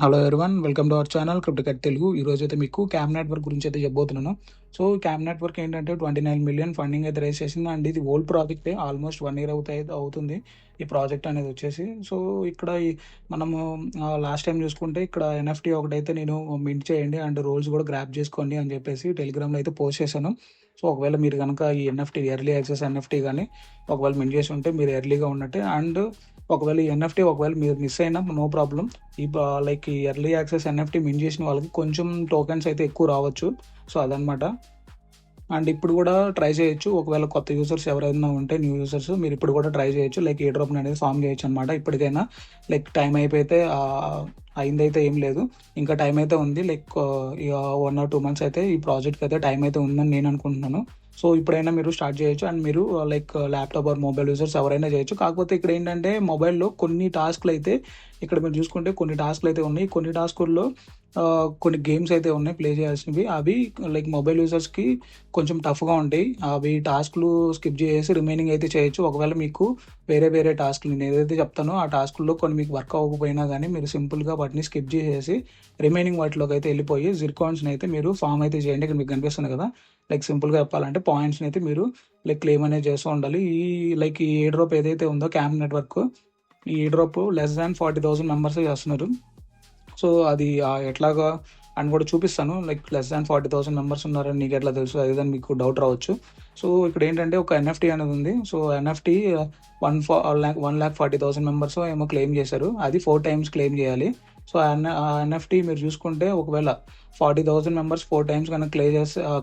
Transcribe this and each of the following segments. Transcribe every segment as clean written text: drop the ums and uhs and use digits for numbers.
Hello everyone, welcome to our channel Crypto Cut Telugu. ఈ రోజు అయితే మీకు క్యామ్ నెట్వర్క్ గురించి అయితే చెప్పబోతున్నాను. సో క్యామ్ నెట్వర్క్ ఏంటంటే 29 మిలియన్ ఫండింగ్ అయితే రైజ్ చేసింది. అండ్ ఇది ఓల్డ్ ప్రాజెక్టే, ఆల్మోస్ట్ 1 ఇయర్ అవుతుంది ఈ ప్రాజెక్ట్ అనేది వచ్చేసి. సో ఇక్కడ మనము లాస్ట్ టైం చూసుకుంటే ఇక్కడ ఎన్ఎఫ్టీ ఒకటైతే నేను మింట్ చేయండి అండ్ రోల్స్ కూడా గ్రాప్ చేసుకోండి అని చెప్పేసి టెలిగ్రామ్లో అయితే పోస్ట్ చేశాను. సో ఒకవేళ మీరు కనుక ఈ ఎన్ఎఫ్టీ ఎర్లీ యాక్సెస్ ఎన్ఎఫ్టీ కానీ ఒకవేళ మింట్ చేసి ఉంటే మీరు ఎర్లీగా ఉన్నట్టే. అండ్ ఒకవేళ ఈ ఎన్ఎఫ్టీ ఒకవేళ మీరు మిస్ అయినా నో ప్రాబ్లం. ఈ లైక్ ఈ ఎర్లీ యాక్సెస్ ఎన్ఎఫ్టీ మిన్ చేసిన వాళ్ళకి కొంచెం టోకెన్స్ అయితే ఎక్కువ రావచ్చు. సో అదనమాట. అండ్ ఇప్పుడు కూడా ట్రై చేయొచ్చు. ఒకవేళ కొత్త యూజర్స్ ఎవరైనా ఉంటే, న్యూ యూజర్స్, మీరు ఇప్పుడు కూడా ట్రై చేయొచ్చు. లైక్ ఏ డ్రాప్ అనేది ఫామ్ చేయొచ్చు అనమాట. ఇప్పటికైనా లైక్ టైం అయిపోతే అయిందైతే ఏం లేదు, ఇంకా టైం అయితే ఉంది. లైక్ ఇక 1 or 2 months అయితే ఈ ప్రాజెక్ట్కి అయితే టైం అయితే ఉందని నేను అనుకుంటున్నాను. సో ఇప్పుడైనా మీరు స్టార్ట్ చేయొచ్చు. అండ్ మీరు like laptop or mobile users ఎవరైనా చేయొచ్చు. కాకపోతే ఇక్కడ ఏంటంటే మొబైల్లో కొన్ని టాస్క్లు అయితే ఇక్కడ మీరు చూసుకుంటే కొన్ని టాస్క్లు అయితే ఉన్నాయి. కొన్ని టాస్కుల్లో కొన్ని గేమ్స్ అయితే ఉన్నాయి ప్లే చేయాల్సినవి. అవి లైక్ మొబైల్ యూజర్స్కి కొంచెం టఫ్గా ఉంటాయి. అవి టాస్క్లు స్కిప్ చేసి రిమైనింగ్ అయితే చేయొచ్చు. ఒకవేళ మీకు వేరే టాస్క్లు నేను ఏదైతే చెప్తానో ఆ టాస్కుల్లో కొన్ని మీకు వర్క్ అవ్వకపోయినా కానీ మీరు సింపుల్గా వాటిని స్కిప్ చేసేసి రిమైనింగ్ వాటిలోకి అయితే వెళ్ళిపోయి జిర్కాన్స్ని అయితే మీరు ఫామ్ అయితే చేయండి. ఇక్కడ మీకు కనిపిస్తుంది కదా, లైక్ సింపుల్గా చెప్పాలంటే పాయింట్స్ని అయితే మీరు లైక్ క్లెయిమ్ అనేది చేస్తూ ఉండాలి. లైక్ ఈ ఏ డ్రాప్ ఏదైతే ఉందో క్యామ్ నెట్వర్క్, ఈ ఏ డ్రాప్ లెస్ దాన్ 40,000 మెంబర్స్ చేస్తున్నారు. సో అది ఎట్లాగా అని కూడా చూపిస్తాను. లైక్ లెస్ దాన్ 40,000 మెంబర్స్ ఉన్నారని నీకు ఎట్లా తెలుసు, అదేదని మీకు డౌట్ రావచ్చు. సో ఇక్కడ ఏంటంటే ఒక ఎన్ఎఫ్టీ అనేది ఉంది. సో ఎన్ఎఫ్టీ 1,40,000 మెంబర్స్ ఏమో క్లెయిమ్ చేశారు. అది 4 times క్లెయిమ్ చేయాలి. సో ఆ ఎన్ఎఫ్టీ మీరు చూసుకుంటే ఒకవేళ 40,000 మెంబర్స్ 4 times కనుక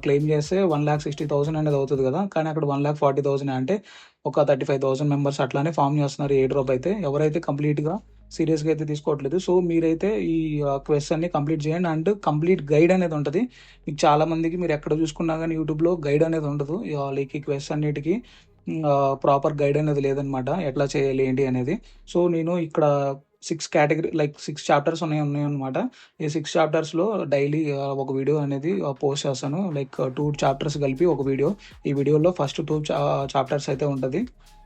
క్లెయిమ్ చేస్తే 1,60,000 అనేది అవుతుంది కదా. కానీ అక్కడ 1,40,000 అంటే ఒక 35,000 మెంబర్స్ అట్లానే ఫామ్ చేస్తున్నారు ఏ డ్రాప్ అయితే. ఎవరైతే కంప్లీట్గా సీరియస్గా అయితే తీసుకోవట్లేదు. సో మీరైతే ఈ క్వెస్ట్ అన్ని కంప్లీట్ చేయండి. అండ్ కంప్లీట్ గైడ్ అనేది ఉంటుంది. మీకు చాలా మందికి మీరు ఎక్కడ చూసుకున్నా కానీ యూట్యూబ్లో గైడ్ అనేది ఉండదు. లైక్ ఈ క్వెస్ట్ అన్నిటికీ ప్రాపర్ గైడ్ అనేది లేదనమాట, ఎట్లా చేయాలి ఏంటి అనేది. సో నేను ఇక్కడ 6 చాప్టర్స్ ఉన్నాయన్నమాట. ఈ 6 చాప్టర్స్లో డైలీ ఒక వీడియో అనేది పోస్ట్ చేస్తాను. లైక్ 2 చాప్టర్స్ కలిపి ఒక వీడియో. ఈ వీడియోలో ఫస్ట్ 2 చాప్టర్స్ అయితే ఉంటుంది.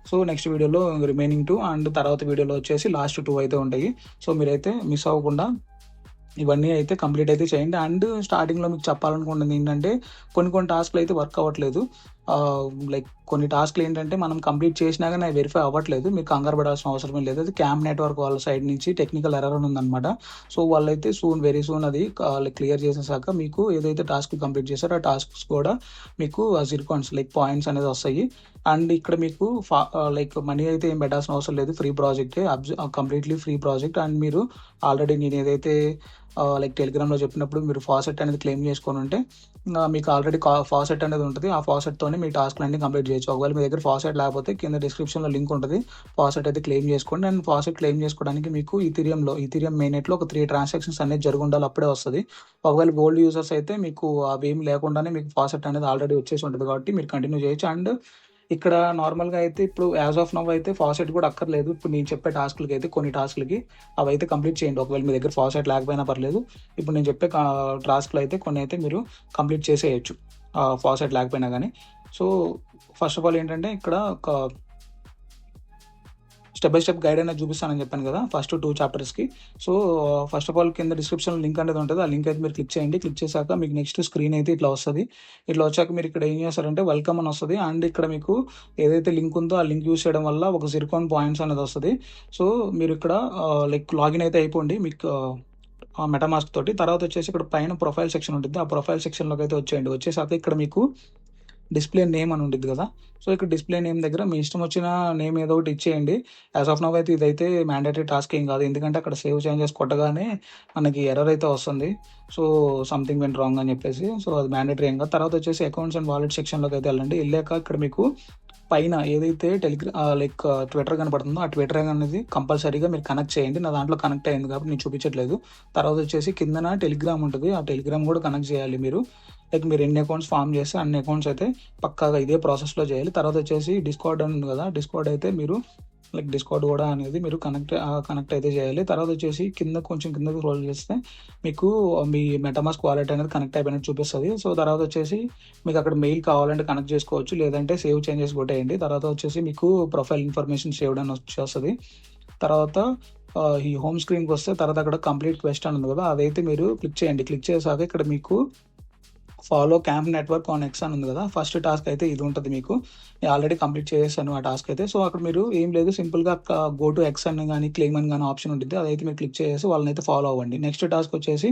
సో నెక్స్ట్ వీడియోలో రిమైనింగ్ 2 అండ్ తర్వాత వీడియోలో వచ్చేసి లాస్ట్ 2 అయితే ఉంటాయి. సో మీరైతే మిస్ అవ్వకుండా ఇవన్నీ అయితే కంప్లీట్ అయితే చేయండి. అండ్ స్టార్టింగ్లో మీకు చెప్పాలనుకుంటుంది ఏంటంటే కొన్ని టాస్క్లు అయితే వర్క్ అవ్వట్లేదు. లైక్ కొన్ని టాస్క్లు ఏంటంటే మనం కంప్లీట్ చేసినా కానీ అవి వెరిఫై అవ్వట్లేదు. మీకు కంగారు పడాల్సిన అవసరం లేదు. అది క్యామ్ నెట్వర్క్ వాళ్ళ సైడ్ నుంచి టెక్నికల్ ఎర్రర్ ఉందన్నమాట. సో వాళ్ళైతే వెరీ సూన్ అది క్లియర్ చేసేసాక మీకు ఏదైతే టాస్క్ కంప్లీట్ చేశారో ఆ టాస్క్స్ కూడా మీకు జిర్కాన్స్ లైక్ పాయింట్స్ అనేది వస్తాయి. అండ్ ఇక్కడ మీకు లైక్ మనీ అయితే ఏం పెట్టాల్సిన అవసరం లేదు. ఫ్రీ ప్రాజెక్టే, కంప్లీట్లీ ఫ్రీ ప్రాజెక్ట్. అండ్ మీరు ఆల్రెడీ నేను ఏదైతే లైక్ టెలిగ్రామ్లో చెప్పినప్పుడు మీరు ఫాసెట్ అనేది క్లెయిమ్ చేసుకొని ఉంటే మీకు ఆల్రెడీ ఫాసెట్ అనేది ఉంటుంది. ఆ ఫాసెట్తోనే మీ టాస్క్లు అన్ని కంప్లీట్ చేయొచ్చు. ఒకవేళ మీ దగ్గర ఫాసెట్ లేకపోతే కింద డిస్క్రిప్షన్లో లింక్ ఉంటుంది, ఫాసెట్ అయితే క్లెయిమ్ చేసుకోండి. అండ్ ఫాసెట్ క్లెయిమ్ చేసుకోవడానికి మీకు ఈథీరియం మెయిన్నెట్లో ఒక 3 transactions అనేది జరిగి ఉండాలి, అప్పుడే వస్తుంది. ఒకవేళ గోల్డ్ యూజర్స్ అయితే మీకు అవేమి లేకుండానే మీకు ఫాసెట్ అనేది ఆల్రెడీ వచ్చేసి ఉంటుంది కాబట్టి మీరు కంటిన్యూ చేయొచ్చు. అండ్ ఇక్కడ నార్మల్గా అయితే ఇప్పుడు యాజ్ ఆఫ్ నవ్ అయితే ఫాసెట్ కూడా అక్కర్లేదు. ఇప్పుడు నేను చెప్పే టాస్క్లకి అయితే కొన్ని టాస్క్లకి అవి అయితే కంప్లీట్ చేయండి. ఒకవేళ మీ దగ్గర ఫాసెట్ లేకపోయినా పర్లేదు. ఇప్పుడు నేను చెప్పే టాస్క్లు అయితే కొన్ని అయితే మీరు కంప్లీట్ చేసేయచ్చు ఫాసెట్ లేకపోయినా కానీ. సో ఫస్ట్ ఆఫ్ ఆల్ ఏంటంటే ఇక్కడ ఒక స్టెప్ బై స్టెప్ గైడ్ అనేది చూపిస్తానని చెప్పాను కదా ఫస్ట్ 2 చాప్టర్స్కి. సో ఫస్ట్ ఆఫ్ ఆల్ కింద డిస్క్రిప్షన్ లింక్ అనేది ఉంటుంది. ఆ లింక్ అయితే మీరు క్లిక్ చేయండి. క్లిక్ చేశాక మీకు నెక్స్ట్ స్క్రీన్ అయితే ఇట్లా వస్తుంది. ఇట్లా వచ్చాక మీరు ఇక్కడ ఏం చేస్తారంటే వెల్కమ్ అని వస్తుంది. అండ్ ఇక్కడ మీకు ఏదైతే లింక్ ఉందో ఆ లింక్ యూస్ చేయడం వల్ల ఒక జిర్కాన్ పాయింట్స్ అనేది వస్తుంది. సో మీరు ఇక్కడ లైక్ లాగిన్ అయితే అయిపోండి మీకు మెటామాస్క్ తోటి. తర్వాత వచ్చేసి ఇక్కడ పైన ప్రొఫైల్ సెక్షన్ ఉంటుంది. ఆ ప్రొఫైల్ సెక్షన్లోకి అయితే వచ్చేయండి. వచ్చేసాక ఇక్కడ మీకు డిస్ప్లే నేమ్ అని ఉంటుంది కదా. సో ఇక్కడ డిస్ప్లే నేమ్ దగ్గర మీ ఇష్టం వచ్చిన నేమ్ ఏదో ఒకటి ఇచ్చేయండి. యాజ్ ఆఫ్ నవ్ అయితే ఇదైతే మ్యాండేటరీ టాస్క్ ఏం కాదు, ఎందుకంటే అక్కడ సేవ్ చేంజెస్ కొట్టగానే మనకి ఎర్రర్ అయితే వస్తుంది. సో సంథింగ్ వెంట్ రాంగ్ అని చెప్పేసి. సో అది మ్యాండేటరీ ఏం కాదు. తర్వాత వచ్చేసి అకౌంట్స్ అండ్ వాలెట్ సెక్షన్లోకి అయితే వెళ్ళండి. వెళ్ళాక ఇక్కడ మీకు పైన ఏదైతే లైక్ ట్విట్టర్ కనపడుతుందో ఆ ట్విట్టర్ అనేది కంపల్సరీగా మీరు కనెక్ట్ చేయండి. నా దాంట్లో కనెక్ట్ అయ్యింది కాబట్టి నేను చూపించట్లేదు. తర్వాత వచ్చేసి కిందన టెలిగ్రామ్ ఉంటుంది, ఆ టెలిగ్రామ్ కూడా కనెక్ట్ చేయాలి మీరు. లైక్ మీరు ఎన్ని అకౌంట్స్ ఫామ్ చేస్తే అన్ని అకౌంట్స్ అయితే పక్కాగా ఇదే ప్రాసెస్లో చేయాలి. తర్వాత వచ్చేసి డిస్కార్డ్ ఉంది కదా, డిస్కార్డ్ అయితే మీరు లైక్ డిస్కార్డ్ కూడా అనేది మీరు కనెక్ట్ అయితే చేయాలి. తర్వాత వచ్చేసి కొంచెం కిందకి స్క్రోల్ చేస్తే మీకు మీ మెటామాస్క్ వాలెట్ అనేది కనెక్ట్ అయిపోయినట్టు చూపిస్తుంది. సో తర్వాత వచ్చేసి మీకు అక్కడ మెయిల్ కావాలంటే కనెక్ట్ చేసుకోవచ్చు, లేదంటే సేవ్ చేంజెస్ కొట్టేయండి. తర్వాత వచ్చేసి మీకు ప్రొఫైల్ ఇన్ఫర్మేషన్ సేవ్డ్ అని వచ్చేస్తుంది. తర్వాత ఈ హోమ్ స్క్రీన్కి వస్తే తర్వాత అక్కడ కంప్లీట్ క్వెస్ట్ అని ఉంది కదా, అదైతే మీరు క్లిక్ చేయండి. క్లిక్ చేసాక ఇక్కడ మీకు follow camp network on X అని ఉంది కదా, ఫస్ట్ టాస్క్ అయితే ఇది ఉంటుంది మీకు. నేను ఆల్రెడీ కంప్లీట్ చేసేసాను ఆ టాస్క్ అయితే. సో అక్కడ మీరు ఏం లేదు, సింపుల్గా గో టు ఎక్స్ అని కానీ క్లెయిమ్ అని కానీ ఆప్షన్ ఉంటుంది, అదైతే మీరు క్లిక్ చేసి వాళ్ళని అయితే ఫాలో అవ్వండి. నెక్స్ట్ టాస్క్ వచ్చేసి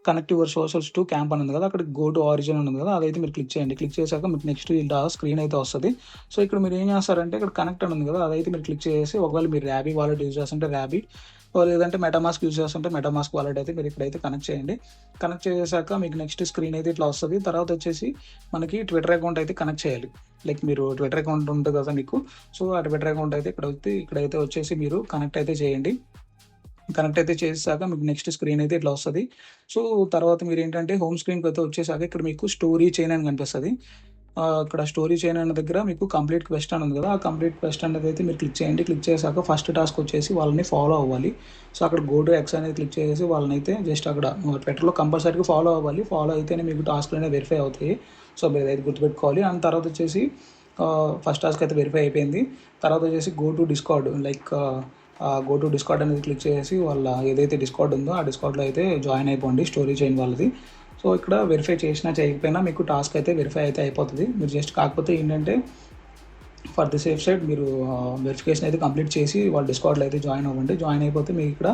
connect your socials to camp అని ఉంది కదా, అక్కడ గో టు ఆరిజిన్ అని ఉంది కదా, అదైతే మీరు క్లిక్ చేయండి. క్లిక్ చేశాక మీకు నెక్స్ట్ ఇలా స్క్రీన్ అయితే వస్తుంది. సో ఇక్కడ మీరు ఏం చేస్తారంటే ఇక్కడ కనెక్ట్ అని ఉంది కదా, అదైతే మీరు క్లిక్ చేసి ఒకవేళ మీరు ర్యాబీ వాలెట్ యూజ్ చేస్తుంటే ర్యాబీ, లేదంటే మెటామాస్క్ యూజ్ చేస్తుంటే మెటామాస్క్ వాలెట్ అయితే మీరు ఇక్కడైతే కనెక్ట్ చేయండి. కనెక్ట్ చేశాక మీకు నెక్స్ట్ స్క్రీన్ అయితే ఇట్లా వస్తుంది. తర్వాత వచ్చేసి మనకి ట్విట్టర్ అకౌంట్ అయితే కనెక్ట్ చేయాలి. లైక్ మీరు ట్విట్టర్ అకౌంట్ ఉంటుంది కదా మీకు, సో ఆ ట్విట్టర్ అకౌంట్ అయితే ఇక్కడైతే వచ్చేసి మీరు కనెక్ట్ అయితే చేయండి. కనెక్ట్ అయితే చేసాక మీకు నెక్స్ట్ స్క్రీన్ అయితే ఇట్లా వస్తుంది. సో తర్వాత మీరు ఏంటంటే హోమ్ స్క్రీన్కి అయితే వచ్చేసాక ఇక్కడ మీకు స్టోరీ చైన్ అని కనిపిస్తుంది. ఇక్కడ స్టోరీ చైన్ అన్న దగ్గర మీకు కంప్లీట్ క్వెస్ట్ అని ఉంది కదా, ఆ కంప్లీట్ క్వెస్ట్ అనేది అయితే మీరు క్లిక్ చేయండి. క్లిక్ చేశాక ఫస్ట్ టాస్క్ వచ్చేసి వాళ్ళని ఫాలో అవ్వాలి. సో అక్కడ గో టు ఎక్స్ అనేది క్లిక్ చేసి వాళ్ళని అయితే జస్ట్ అక్కడ ట్విట్టర్లో కంపల్సరీగా ఫాలో అవ్వాలి. ఫాలో అయితేనే మీకు టాస్క్లు అనేది వెరిఫై అవుతాయి. సో మీరు అయితే గుర్తుపెట్టుకోవాలి. అండ్ తర్వాత వచ్చేసి ఫస్ట్ టాస్క్ అయితే వెరిఫై అయిపోయింది. తర్వాత వచ్చేసి go to discard, like go to discard అనేది క్లిక్ చేసి వాళ్ళ ఏదైతే డిస్కార్డ్ ఉందో ఆ డిస్కార్డ్లో అయితే జాయిన్ అయిపోండి, స్టోరీ చైన్ వాళ్ళది. సో ఇక్కడ వెరిఫై చేసినా చేయకపోయినా మీకు టాస్క్ అయితే వెరిఫై అయితే అయిపోతుంది. మీరు జస్ట్ కాకపోతే ఏంటంటే ఫర్ ది సేఫ్ సైడ్ మీరు వెరిఫికేషన్ అయితే కంప్లీట్ చేసి వాళ్ళ డిస్కార్డ్లో అయితే జాయిన్ అవ్వండి. జాయిన్ అయిపోతే మీకు ఇక్కడ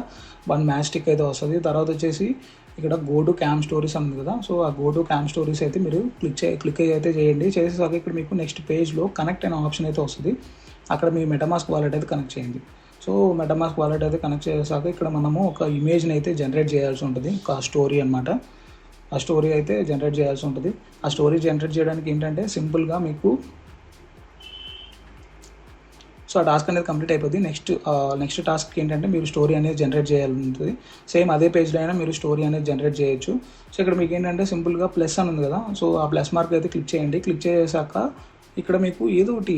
1 మ్యాచ్ స్టిక్ అయితే వస్తుంది. తర్వాత వచ్చేసి ఇక్కడ గో టు క్యాంప్ స్టోరీస్ ఉంది కదా, సో ఆ గో టు క్యాంప్ స్టోరీస్ అయితే మీరు క్లిక్ అయితే చేయండి. చేసేసాక ఇక్కడ మీకు నెక్స్ట్ పేజ్లో కనెక్ట్ అనే ఆప్షన్ అయితే వస్తుంది. అక్కడ మీ మెటామాస్క్ వాలెట్ అయితే కనెక్ట్ చేయండి. సో మెటామాస్క్ వాలెట్ అయితే కనెక్ట్ చేసాక ఇక్కడ మనము ఒక ఇమేజ్ని అయితే జనరేట్ చేయాల్సి ఉంటుంది, ఒక స్టోరీ అనమాట. ఆ స్టోరీ అయితే జనరేట్ చేయాల్సి ఉంటుంది. ఆ స్టోరీ జనరేట్ చేయడానికి ఏంటంటే సింపుల్గా మీకు సో ఆ టాస్క్ అనేది కంప్లీట్ అయిపోద్ది. నెక్స్ట్ టాస్క్ ఏంటంటే మీరు స్టోరీ అనేది జనరేట్ చేయాలి ఉంటుంది. సేమ్ అదే పేజ్లో అయినా మీరు స్టోరీ అనేది జనరేట్ చేయొచ్చు. సో ఇక్కడ మీకు ఏంటంటే సింపుల్గా ప్లస్ అని ఉంది కదా, సో ఆ ప్లస్ మార్క్ అయితే క్లిక్ చేయండి. క్లిక్ చేసాక ఇక్కడ మీకు ఏదో ఒకటి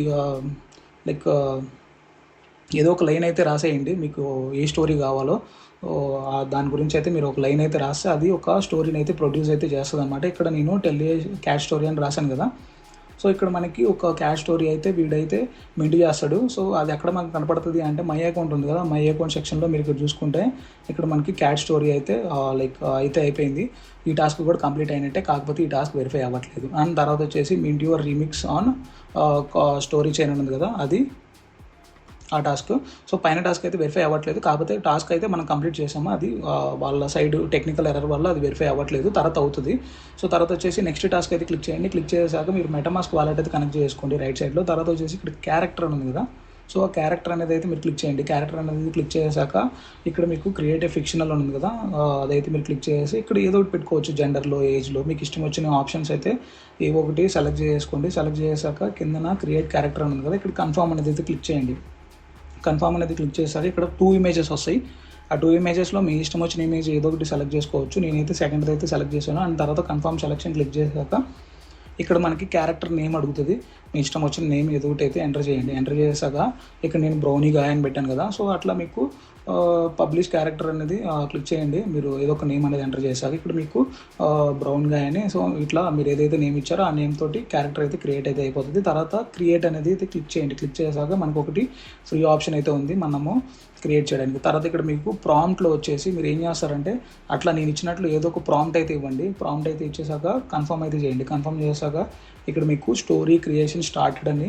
లైక్ ఏదో ఒక లైన్ అయితే రాసేయండి, మీకు ఏ స్టోరీ కావాలో దాని గురించి అయితే మీరు ఒక లైన్ అయితే రాస్తే అది ఒక స్టోరీని అయితే ప్రొడ్యూస్ అయితే చేస్తుంది అనమాట. ఇక్కడ నేను క్యాట్ స్టోరీ అని రాశాను కదా, సో ఇక్కడ మనకి ఒక క్యాట్ స్టోరీ అయితే వీడైతే మింట్ చేస్తాడు. సో అది ఎక్కడ మనకు కనపడుతుంది అంటే మై అకౌంట్ ఉంది కదా, మై అకౌంట్ సెక్షన్లో మీరు ఇక్కడ చూసుకుంటే ఇక్కడ మనకి క్యాట్ స్టోరీ అయితే అయితే అయిపోయింది. ఈ టాస్క్ కూడా కంప్లీట్ అయినట్టే, కాకపోతే ఈ టాస్క్ వెరిఫై అవ్వట్లేదు. అండ్ తర్వాత వచ్చేసి mint your remix on story chain ఉంది కదా, అది ఆ టాస్క్. సో పైన టాస్క్ అయితే వెరిఫై అవ్వట్లేదు, కాకపోతే టాస్క్ అయితే మనం కంప్లీట్ చేసాము, అది వాళ్ళ సైడ్ టెక్నికల్ ఎర్రర్ వల్ల అది వెరిఫై అవ్వట్లేదు, తర్వాత అవుతుంది. సో తర్వాత వచ్చేసి నెక్స్ట్ టాస్క్ అయితే క్లిక్ చేయండి. క్లిక్ చేసాక మీరు మెటామాస్క్ వాలెట్ అయితే కనెక్ట్ చేసుకోండి రైట్ సైడ్లో. తర్వాత వచ్చేసి ఇక్కడ క్యారెక్టర్ ఉంది కదా, సో ఆ క్యారెక్టర్ అనేది అయితే మీరు క్లిక్ చేయండి. క్యారెక్టర్ అనేది క్లిక్ చేసాక ఇక్కడ మీకు క్రియేటివ్ ఫిక్షనల్ ఉంది కదా, అదైతే మీరు క్లిక్ చేసి ఇక్కడ ఏదో ఒకటి పెట్టుకోవచ్చు, జెండర్లో, ఏజ్లో మీకు ఇష్టం వచ్చిన ఆప్షన్స్ అయితే ఏవో ఒకటి సెలెక్ట్ చేసుకోండి. సెలెక్ట్ చేసాక కిందన క్రియేట్ క్యారెక్టర్ ఉంది కదా, ఇక్కడ కన్ఫర్మ్ అనేది అయితే క్లిక్ చేయండి. కన్ఫర్మ్ అనేది క్లిక్ చేస్తారు. ఇక్కడ 2 ఇమేజెస్ వస్తాయి. ఆ 2 ఇమేజెస్లో మీ ఇష్టం వచ్చిన ఇమేజ్ ఏదో ఒకటి సెలెక్ట్ చేసుకోవచ్చు. నేనైతే సెకండ్ అయితే సెలెక్ట్ చేశాను. అండ్ తర్వాత కన్ఫర్మ్ సెలెక్షన్ క్లిక్ చేశాక ఇక్కడ మనకి క్యారెక్టర్ నేమ్ అడుగుతుంది. మీ ఇష్టం వచ్చిన నేమ్ ఏదో ఒకటి అయితే ఎంటర్ చేయండి. ఎంటర్ చేశాక ఇక్కడ నేను బ్రౌనీ గాయ్ అని పెట్టాను కదా, సో అట్లా మీకు పబ్లిష్ క్యారెక్టర్ అనేది క్లిక్ చేయండి. మీరు ఏదో ఒక నేమ్ అనేది ఎంటర్ చేశాక ఇక్కడ మీకు బ్రౌన్ గాయ్ అని, సో ఇట్లా మీరు ఏదైతే నేమ్ ఇచ్చారో ఆ నేమ్ తోటి క్యారెక్టర్ అయితే క్రియేట్ అయితే అయిపోతుంది. తర్వాత క్రియేట్ అనేది అయితే క్లిక్ చేయండి. క్లిక్ చేశాక మనకు ఒకటి ఫ్రీ ఆప్షన్ అయితే ఉంది మనము క్రియేట్ చేయడానికి. తర్వాత ఇక్కడ మీకు ప్రాంప్ట్లో వచ్చేసి మీరు ఏం చేస్తారంటే అట్లా నేను ఇచ్చినట్లు ఏదో ఒక ప్రాంప్ట్ అయితే ఇవ్వండి. ప్రాంప్ట్ అయితే ఇచ్చేసాక కన్ఫర్మ్ అయితే చేయండి. కన్ఫర్మ్ చేశాక ఇక్కడ మీకు స్టోరీ క్రియేషన్ స్టార్టెడ్ అని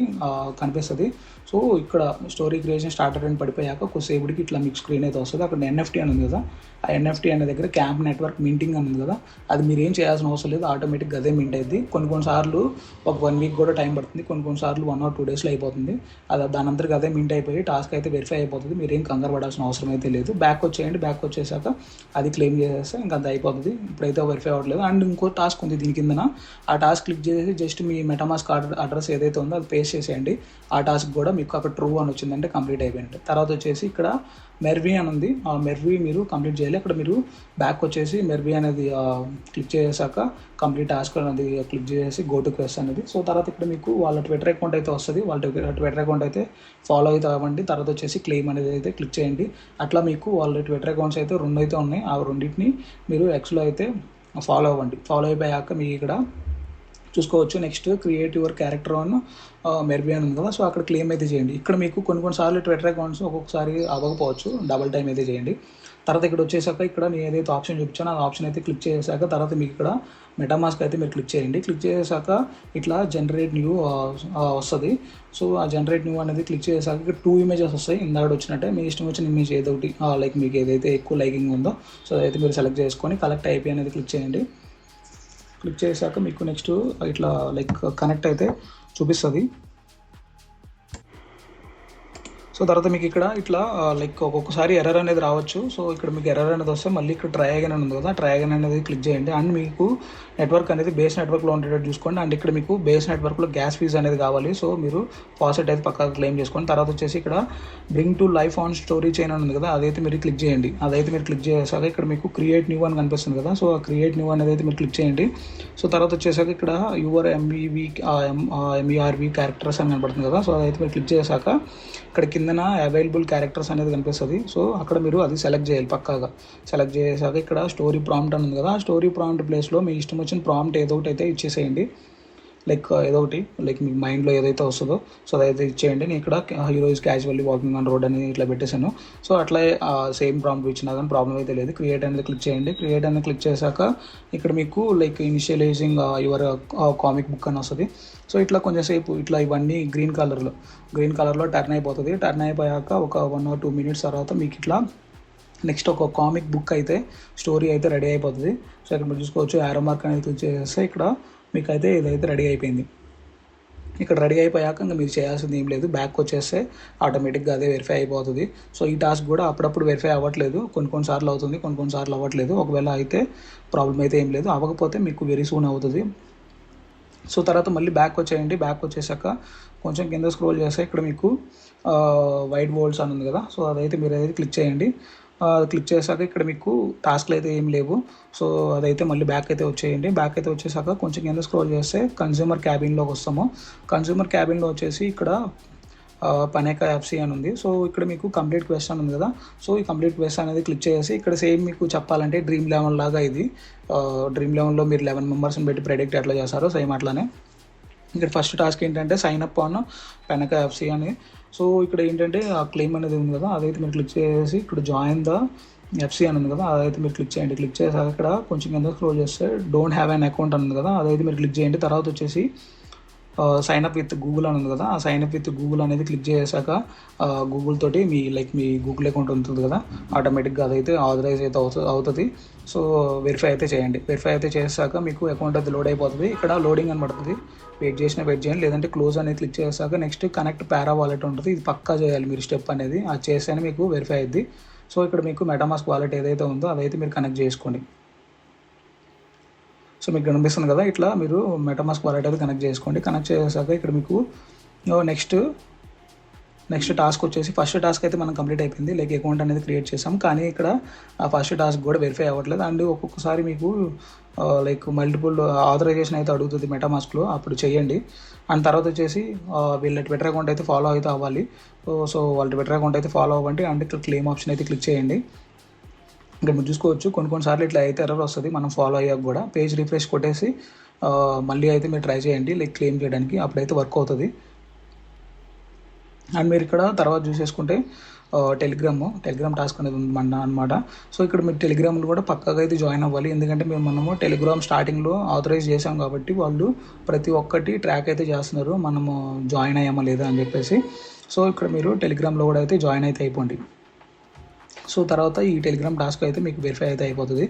కనిపిస్తుంది. సో ఇక్కడ స్టోరీ క్రియేషన్ స్టార్టెడ్ అని పడిపోయాక కొద్దిసేపటికి ఇట్లా మీకు స్క్రీన్ అయితే వస్తుంది. అక్కడ ఎన్ఎఫ్టీ అని ఉంది కదా, ఆ ఎన్ఎఫ్టీ అనే దగ్గర క్యాంప్ నెట్వర్క్ మింటింగ్ అని ఉంది కదా, అది మీరు ఏం చేయాల్సిన అవసరం లేదు, ఆటోమేటిక్గా అదే మింట్ అయింది. కొన్నిసార్లు ఒక 1 వీక్ కూడా టైం పడుతుంది, కొన్నిసార్లు 1 or 2 daysలో అయిపోతుంది. అది దాని అంతరికి అదే మింట్ అయిపోయి టాస్క్ అయితే వెరిఫై అయిపోతుంది. మీరేం కంగారు పడాల్సిన అవసరం అయితే లేదు. బ్యాక్ వచ్చేయండి. బ్యాక్ వచ్చేసాక అది క్లెయిమ్ చేసేస్తే ఇంకా అది అయిపోతుంది. ఇప్పుడైతే వెరిఫై అవ్వట్లేదు. అండ్ ఇంకో టాస్క్ ఉంది దీని కిందన, ఆ టాస్క్ క్లిక్ చేసి జస్ట్ మీ మెటామాస్క్ అడ్రస్ ఏదైతే ఉందో అది పేస్ట్ చేసేయండి. ఆ టాస్క్ కూడా మీకు అక్కడ ట్రూ అని వచ్చిందంటే కంప్లీట్ అయిపోయింది. తర్వాత వచ్చేసి ఇక్కడ మెర్వీ అని ఉంది, ఆ మెర్వీ మీరు కంప్లీట్ చేయాలి. అక్కడ మీరు బ్యాక్ వచ్చేసి మెర్వీ అనేది క్లిక్ చేసాక కంప్లీట్ టాస్క్ అనేది క్లిక్ చేసి గో టు క్వెస్ట్ అనేది. సో తర్వాత ఇక్కడ మీకు వాళ్ళ ట్విట్టర్ అకౌంట్ అయితే వస్తుంది, వాళ్ళ ట్విట్టర్ అకౌంట్ అయితే ఫాలో అయితే అవ్వండి. తర్వాత వచ్చేసి క్లెయిమ్ అనేది అయితే క్లిక్ చేయండి. అట్లా మీకు వాళ్ళ ట్విట్టర్ అకౌంట్స్ అయితే 2 అయితే ఉన్నాయి. ఆ రెండింటిని మీరు ఎక్స్లో అయితే ఫాలో అవ్వండి. ఫాలో అయిపోయాక మీకు ఇక్కడ చూసుకోవచ్చు. Next create your character on Merby అని ఉంది కదా, సో అక్కడ క్లెయిమ్ అయితే చేయండి. ఇక్కడ మీకు కొన్నిసార్లు ట్విట్టర్ అకౌంట్స్ ఒక్కొక్కసారి అవ్వకపోవచ్చు, డబల్ టైం అయితే చేయండి. తర్వాత ఇక్కడ వచ్చేసాక ఇక్కడ నేను ఏదైతే ఆప్షన్ చూపించానో ఆ ఆప్షన్ అయితే క్లిక్ చేసాక తర్వాత మీకు ఇక్కడ మెటామాస్క్ అయితే మీరు క్లిక్ చేయండి. క్లిక్ చేసాక ఇట్లా జనరేట్ న్యూ వస్తుంది. సో ఆ జనరేట్ న్యూ అనేది క్లిక్ చేసాక ఇక్కడ 2 ఇమేజెస్ వస్తాయి. ఇందాక వచ్చినట్టే మీ ఇష్టం వచ్చిన ఇమేజ్ ఏదో ఒకటి లైక్ మీకు ఏదైతే ఎక్కువ లైకింగ్ ఉందో సో అదైతే మీరు సెలెక్ట్ చేసుకొని కలెక్ట్ అయిపోయి అనేది క్లిక్ చేయండి. క్లిక్ చేశాక మీకు నెక్స్ట్ ఇట్లా లైక్ కనెక్ట్ అయితే చూపిస్తుంది. సో తర్వాత మీకు ఇక్కడ ఇట్లా లైక్ ఒక్కొక్కసారి ఎర్రర్ అనేది రావచ్చు. సో ఇక్కడ మీకు ఎర్రర్ అనేది వస్తే మళ్ళీ ఇక్కడ ట్రై అగైన్ అని ఉంది కదా, ట్రై అగైన్ అనేది క్లిక్ చేయండి. అండ్ మీకు నెట్వర్క్ అనేది బేస్ నెట్వర్క్లో ఉండేటట్టు చూసుకోండి. అండ్ ఇక్కడ మీకు బేస్ నెట్వర్క్లో గ్యాస్ ఫీజ్ అనేది కావాలి. సో మీరు ఫాసెట్ అయితే పక్కగా క్లెయిమ్ చేసుకోండి. తర్వాత వచ్చేసి ఇక్కడ bring to life on story chain అని ఉంది కదా, అదైతే మీరు క్లిక్ చేయండి. అదైతే మీరు క్లిక్ చేసాక ఇక్కడ మీకు క్రియేట్ న్యూ అని కనిపిస్తుంది కదా, సో ఆ క్రియేట్ న్యూ అనేది అయితే మీరు క్లిక్ చేయండి. సో తర్వాత వచ్చేసాక ఇక్కడ యువర్ ఎంఈఆర్వి క్యారెక్టర్స్ అని కనబడుతుంది కదా, సో అదైతే మీరు క్లిక్ చేశాక ఇక్కడ కిందన అవైలబుల్ క్యారెక్టర్స్ అనేది కనిపిస్తుంది. సో అక్కడ మీరు అది సెలెక్ట్ చేయాలి. పక్కాగా సెలెక్ట్ చేసాక ఇక్కడ స్టోరీ ప్రాంప్ట్ అని ఉంది కదా, ఆ స్టోరీ ప్రాంప్ట్ ప్లేస్లో మీ ఇష్టం వచ్చిన ప్రాంప్ట్ ఏదో ఒకటి అయితే ఇచ్చేసేయండి. లైక్ ఏదో ఒకటి లైక్ మీకు మైండ్లో ఏదైతే వస్తుందో సో అదైతే ఇచ్చేయండి. నేను ఇక్కడ hero is casually walking on road అని ఇట్లా పెట్టేశాను. సో అట్లా సేమ్ ప్రాంప్ట్ ఇచ్చినా కానీ ప్రాబ్లం అయితే లేదు. క్రియేట్ అనేది క్లిక్ చేయండి. క్రియేట్ అనేది క్లిక్ చేశాక ఇక్కడ మీకు like initialising your comic book అని వస్తుంది. సో ఇట్లా కొంచెం సేపు ఇట్లా ఇవన్నీ గ్రీన్ కలర్లో టర్న్ అయిపోతుంది. టర్న్ అయిపోయాక ఒక 1 or 2 minutes తర్వాత మీకు ఇట్లా నెక్స్ట్ ఒక కామిక్ బుక్ అయితే స్టోరీ అయితే రెడీ అయిపోతుంది. సో ఇక్కడ మీరు చూసుకోవచ్చు యారో మార్క్ అనేది క్లిక్ చేస్తే ఇక్కడ మీకు అయితే ఇదైతే రెడీ అయిపోయింది. ఇక్కడ రెడీ అయిపోయాక ఇంకా మీరు చేయాల్సింది ఏం లేదు, బ్యాక్ వచ్చేస్తే ఆటోమేటిక్గా అదే వెరిఫై అయిపోతుంది. సో ఈ టాస్క్ కూడా అప్పుడప్పుడు వెరిఫై అవ్వట్లేదు, కొన్నిసార్లు అవుతుంది, కొన్నిసార్లు అవ్వట్లేదు. ఒకవేళ అయితే ప్రాబ్లం అయితే ఏం లేదు, అవ్వకపోతే మీకు వెరీ సూన్ అవుతుంది. సో తర్వాత మళ్ళీ బ్యాక్ వచ్చేయండి. బ్యాక్ వచ్చేసాక కొంచెం కింద స్క్రోల్ చేస్తే ఇక్కడ మీకు వైట్ బోల్డ్స్ అని ఉంది కదా, సో అదైతే మీరు అయితే క్లిక్ చేయండి. క్లిక్ చేశాక ఇక్కడ మీకు టాస్క్లు అయితే ఏం లేవు. సో అదైతే మళ్ళీ బ్యాక్ అయితే వచ్చేయండి. బ్యాక్ అయితే వచ్చేసాక కొంచెం కింద స్క్రోల్ చేస్తే కన్స్యూమర్ క్యాబిన్లోకి వస్తాము. కన్స్యూమర్ క్యాబిన్లో వచ్చేసి ఇక్కడ పనేకా ఎఫ్సి అని ఉంది. సో ఇక్కడ మీకు కంప్లీట్ క్వెస్ట్ ఉంది కదా, సో ఈ కంప్లీట్ క్వెస్ట్ అనేది క్లిక్ చేసి ఇక్కడ సేమ్ మీకు చెప్పాలంటే డ్రీమ్ 11 లాగా ఇది డ్రీమ్ 11లో మీరు 11 మెంబర్స్ని పెట్టి ప్రెడిక్ట్ ఎట్లా చేస్తారో సేమ్ అట్లానే ఇక్కడ ఫస్ట్ టాస్క్ ఏంటంటే సైన్ అప్ ఆన్ పెనకా ఎఫ్సి అని. సో ఇక్కడ ఏంటంటే ఆ క్లెయిమ్ అనేది ఉంది కదా, అదైతే మీరు క్లిక్ చేసి ఇక్కడ జాయిన్ ద ఎఫ్సి అని ఉంది కదా, అదైతే మీరు క్లిక్ చేయండి. క్లిక్ చేసాక ఇక్కడ కొంచెం కింద స్క్రోల్ చేస్తే డోంట్ హ్యావ్ అన్ అకౌంట్ అని ఉంది కదా, అదైతే మీరు క్లిక్ చేయండి. తర్వాత వచ్చేసి సైన్ అప్ విత్ గూగుల్ అని ఉంది కదా, ఆ సైన్ అప్ విత్ గూగుల్ అనేది క్లిక్ చేసాక గూగుల్ తోటి మీ గూగుల్ అకౌంట్ ఉంటుంది కదా, ఆటోమేటిక్గా అదైతే ఆథరైజ్ అయితే అవుతుంది. సో వెరిఫై అయితే చేయండి. వెరిఫై అయితే చేసాక మీకు అకౌంట్ అయితే లోడ్ అయిపోతుంది. ఇక్కడ లోడింగ్ అని పడుతుంది, వెయిట్ చేయండి. లేదంటే క్లోజ్ అనేది క్లిక్ చేసాక నెక్స్ట్ కనెక్ట్ పారా వాలెట్ ఉంటుంది. ఇది పక్కా చేయాలి మీరు స్టెప్ అనేది, అది చేస్తేనే మీకు వెరిఫై అయ్యింది. సో ఇక్కడ మీకు మెటామాస్క్ వాలెట్ ఏదైతే ఉందో అదైతే మీరు కనెక్ట్ చేసుకోండి. సో మీకు కనిపిస్తుంది కదా, ఇట్లా మీరు మెటామాస్క్ వాలెట్ అయితే కనెక్ట్ చేసుకోండి. కనెక్ట్ చేసాక ఇక్కడ మీకు నెక్స్ట్ టాస్క్ వచ్చేసి ఫస్ట్ టాస్క్ అయితే మనం కంప్లీట్ అయిపోయింది, లైక్ అకౌంట్ అనేది క్రియేట్ చేసాం. కానీ ఇక్కడ ఆ ఫస్ట్ టాస్క్ కూడా వెరిఫై అవ్వట్లేదు. అండ్ ఒక్కొక్కసారి మీకు లైక్ మల్టిపుల్ ఆథరైజేషన్ అయితే అడుగుతుంది మెటామాస్క్లో, అప్పుడు చేయండి. అండ్ తర్వాత వచ్చేసి వీళ్ళ ట్విట్టర్ అకౌంట్ అయితే ఫాలో అయితే అవ్వాలి. సో వాళ్ళ ట్విట్టర్ అకౌంట్ అయితే ఫాలో అవ్వండి. అండ్ ఇక్కడ క్లెయిమ్ ఆప్షన్ అయితే క్లిక్ చేయండి. ఇక్కడ మీరు చూసుకోవచ్చు కొన్నిసార్లు ఇట్లా అయితే ఎర్రర్ వస్తుంది, మనం ఫాలో అయ్యాక కూడా పేజ్ రిఫ్రెష్ కొట్టేసి మళ్ళీ అయితే మీరు ట్రై చేయండి లైక్ క్లెయిమ్ చేయడానికి, అప్పుడైతే వర్క్ అవుతుంది. అండ్ మీరు ఇక్కడ తర్వాత చూసేసుకుంటే టెలిగ్రామ్ టాస్క్ అనేది ఉంది అనమాట. సో ఇక్కడ మీరు టెలిగ్రామ్లో కూడా పక్కగా అయితే జాయిన్ అవ్వాలి, ఎందుకంటే మనము టెలిగ్రామ్ స్టార్టింగ్లో ఆథరైజ్ చేసాం కాబట్టి వాళ్ళు ప్రతి ఒక్కటి ట్రాక్ అయితే చేస్తున్నారు మనము జాయిన్ అయ్యామా లేదా అని చెప్పేసి. సో ఇక్కడ మీరు టెలిగ్రామ్లో కూడా అయితే జాయిన్ అయితే అయిపోండి. సో తర్వాత ఈ టెలిగ్రామ్ టాస్క్ అయితే మీకు వెరిఫై అయితే అయిపోతుంది.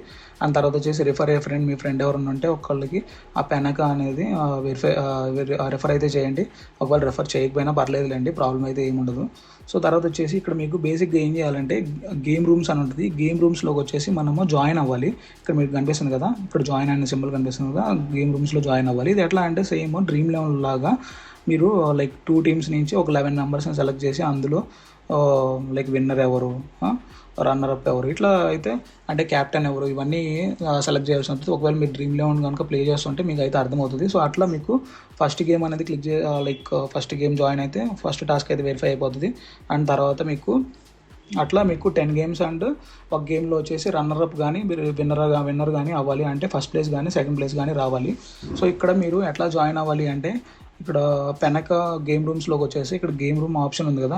అండ్ తర్వాత వచ్చేసి రిఫర్ ఏ ఫ్రెండ్, మీ ఫ్రెండ్ ఎవరైనా ఉంటే ఒకళ్ళకి ఆ పెనక అనేది రెఫర్ అయితే చేయండి. ఒకవేళ రెఫర్ చేయకపోయినా పర్లేదులేండి, ప్రాబ్లం అయితే ఏమి ఉండదు. సో తర్వాత వచ్చేసి ఇక్కడ మీకు బేసిక్గా ఏం చేయాలంటే గేమ్ రూమ్స్ అని ఉంటుంది, గేమ్ రూమ్స్లోకి వచ్చేసి మనము జాయిన్ అవ్వాలి. ఇక్కడ మీకు కనిపిస్తుంది కదా, ఇక్కడ జాయిన్ అనే సింబల్ కనిపిస్తుంది కదా, గేమ్ రూమ్స్లో జాయిన్ అవ్వాలి. ఇది ఎట్లా అంటే సేమ్ డ్రీమ్ 11 లాగా మీరు లైక్ 2 teams నుంచి ఒక 11 మెంబర్స్ని సెలెక్ట్ చేసి అందులో లైక్ విన్నర్ ఎవరు, రన్నర్ అప్ ఎవరు, ఇట్లా అయితే అంటే క్యాప్టెన్ ఎవరు, ఇవన్నీ సెలెక్ట్ చేయాల్సి ఉంటుంది. ఒకవేళ మీరు డ్రీమ్ 11 కనుక ప్లే చేస్తుంటే మీకు అయితే అర్థమవుతుంది. సో అట్లా మీకు ఫస్ట్ గేమ్ అనేది ఫస్ట్ గేమ్ జాయిన్ అయితే ఫస్ట్ టాస్క్ అయితే వెరిఫై అయిపోతుంది. అండ్ తర్వాత మీకు అట్లా మీకు 10 గేమ్స్ అండ్ ఒక గేమ్లో వచ్చేసి రన్నర్ అప్ కానీ మీరు విన్నర్ కానీ అవ్వాలి, అంటే ఫస్ట్ ప్లేస్ కానీ సెకండ్ ప్లేస్ కానీ రావాలి. సో ఇక్కడ మీరు ఎట్లా జాయిన్ అవ్వాలి అంటే ఇక్కడ పెనక గేమ్ రూమ్స్లోకి వచ్చేసి ఇక్కడ గేమ్ రూమ్ ఆప్షన్ ఉంది కదా,